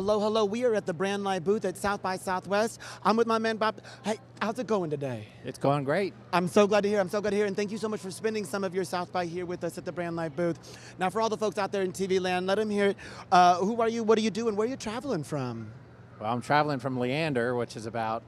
Hello, hello. We are at the Brand Live booth at South by Southwest. I'm with my man, Bob. Hey, how's it going today? It's going great. I'm so glad to hear. I'm so glad to hear. And thank you so much for spending some of your South by here with us at the Brand Live booth. Now, for all the folks out there in TV land, let them hear it. Who are you? What are you doing? Where are you traveling from? Well, I'm traveling from Leander, which is about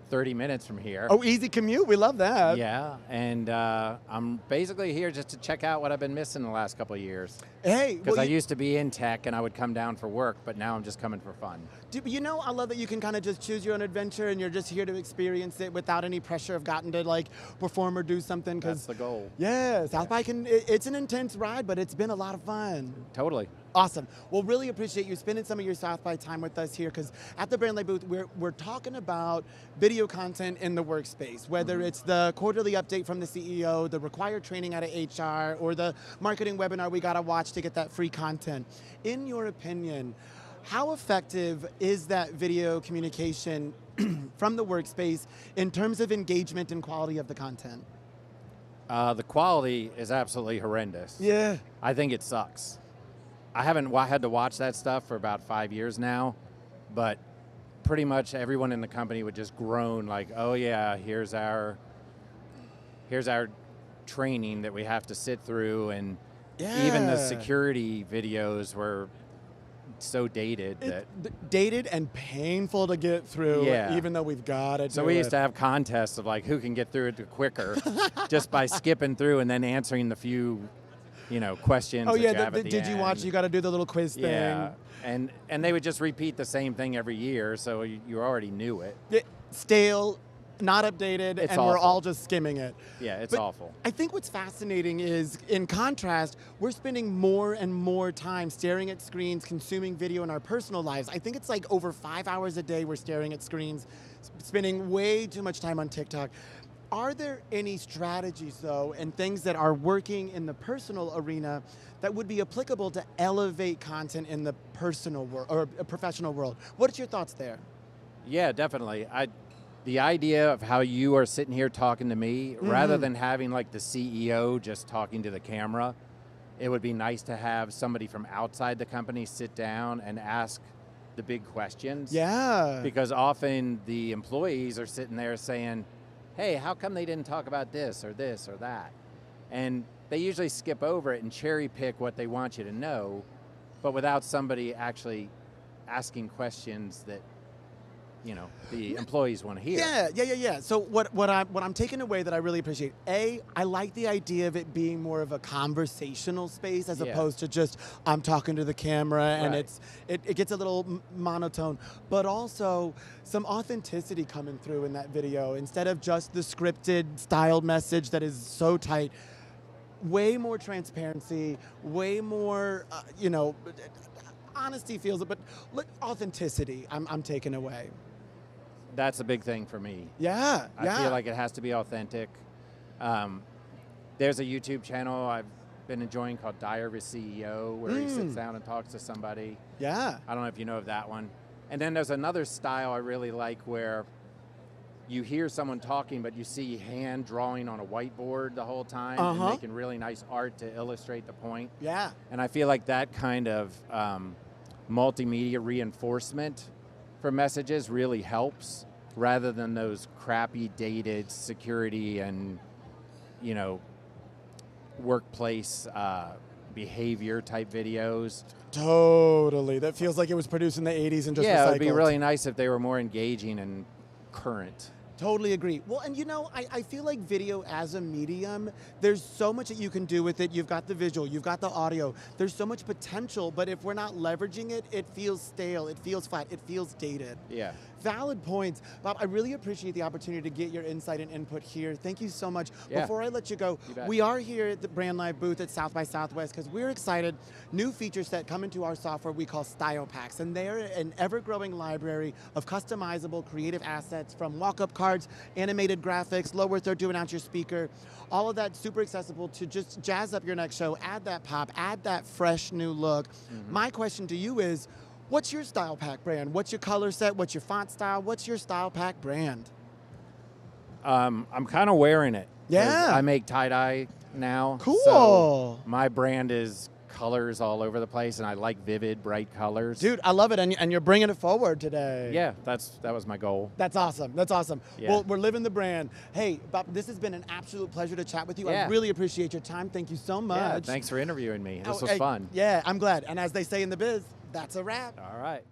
30 minutes from here. Oh, easy commute. We love that. Yeah, and I'm basically here just to check out what I've been missing the last couple of years. Hey, because I used to be in tech and I would come down for work, but now I'm just coming for fun. You know, I love that you can kind of just choose your own adventure and you're just here to experience it without any pressure of gotten to like perform or do something. That's the goal. Yeah, South by it's an intense ride, but it's been a lot of fun. Totally. Awesome. Well, really appreciate you spending some of your South by time with us here, because at the Brand Live booth, we're talking about video content in the workspace, whether it's the quarterly update from the CEO, the required training out of HR, or the marketing webinar we got to watch to get that free content. In your opinion, how effective is that video communication from the workspace in terms of engagement and quality of the content? The quality is absolutely horrendous. Yeah. I think it sucks. I haven't had to watch that stuff for about 5 years now, but pretty much everyone in the company would just groan like, oh yeah, here's our training that we have to sit through, and even the security videos were so dated. Dated and painful to get through, even though we've got it. So we used to have contests of like who can get through it quicker just by skipping through and then answering the few questions. Oh yeah, that you have at the did you end. watch? You got to do the little quiz thing. Yeah, and they would just repeat the same thing every year, so you already knew it. Stale, not updated, it's and awful. We're all just skimming it. Yeah, it's but awful. I think what's fascinating is, in contrast, we're spending more and more time staring at screens, consuming video in our personal lives. I think it's like over 5 hours a day we're staring at screens, spending way too much time on TikTok. Are there any strategies, though, and things that are working in the personal arena that would be applicable to elevate content in the personal world or professional world? What's your thoughts there? Yeah, definitely. The idea of how you are sitting here talking to me, rather than having like the CEO just talking to the camera, it would be nice to have somebody from outside the company sit down and ask the big questions. Yeah. Because often the employees are sitting there saying, hey, how come they didn't talk about this or that? And they usually skip over it and cherry pick what they want you to know, but without somebody actually asking questions that the employees want to hear. Yeah. So what I'm taking away that I really appreciate, I like the idea of it being more of a conversational space as opposed to just I'm talking to the camera and it gets a little monotone, but also some authenticity coming through in that video instead of just the scripted styled message that is so tight. Way more transparency, way more honesty feels it, but authenticity I'm taking away. That's a big thing for me. Yeah. I feel like it has to be authentic. There's a YouTube channel I've been enjoying called Diary of a CEO, where he sits down and talks to somebody. Yeah. I don't know if you know of that one. And then there's another style I really like where you hear someone talking, but you see hand drawing on a whiteboard the whole time and making really nice art to illustrate the point. Yeah. And I feel like that kind of multimedia reinforcement for messages really helps, rather than those crappy dated security and workplace behavior type videos. Totally. That feels like it was produced in the 80s and just recycled. It would be really nice if they were more engaging and current. Totally agree. Well, and I feel like video as a medium, there's so much that you can do with it. You've got the visual, you've got the audio. There's so much potential, but if we're not leveraging it, it feels stale, it feels flat, it feels dated. Yeah. Valid points. Bob, I really appreciate the opportunity to get your insight and input here. Thank you so much. Yeah. Before I let you go, we are here at the Brand Live booth at South by Southwest because we're excited. New feature set coming to our software we call Style Packs, and they're an ever-growing library of customizable creative assets, from walk-up cards, animated graphics, lower third to announce your speaker. All of that super accessible to just jazz up your next show, add that pop, add that fresh new look. My question to you is, what's your Style Pack brand? What's your color set? What's your font style? What's your Style Pack brand? I'm kind of wearing it. Yeah. I make tie-dye now. Cool. So my brand is colors all over the place, and I like vivid, bright colors. Dude, I love it, and you're bringing it forward today. Yeah, that was my goal. That's awesome. That's awesome. Yeah. Well, we're living the brand. Hey, Bob, this has been an absolute pleasure to chat with you. Yeah. I really appreciate your time. Thank you so much. Yeah, thanks for interviewing me. This was Hey, fun. Yeah, I'm glad. And as they say in the biz, that's a wrap. All right.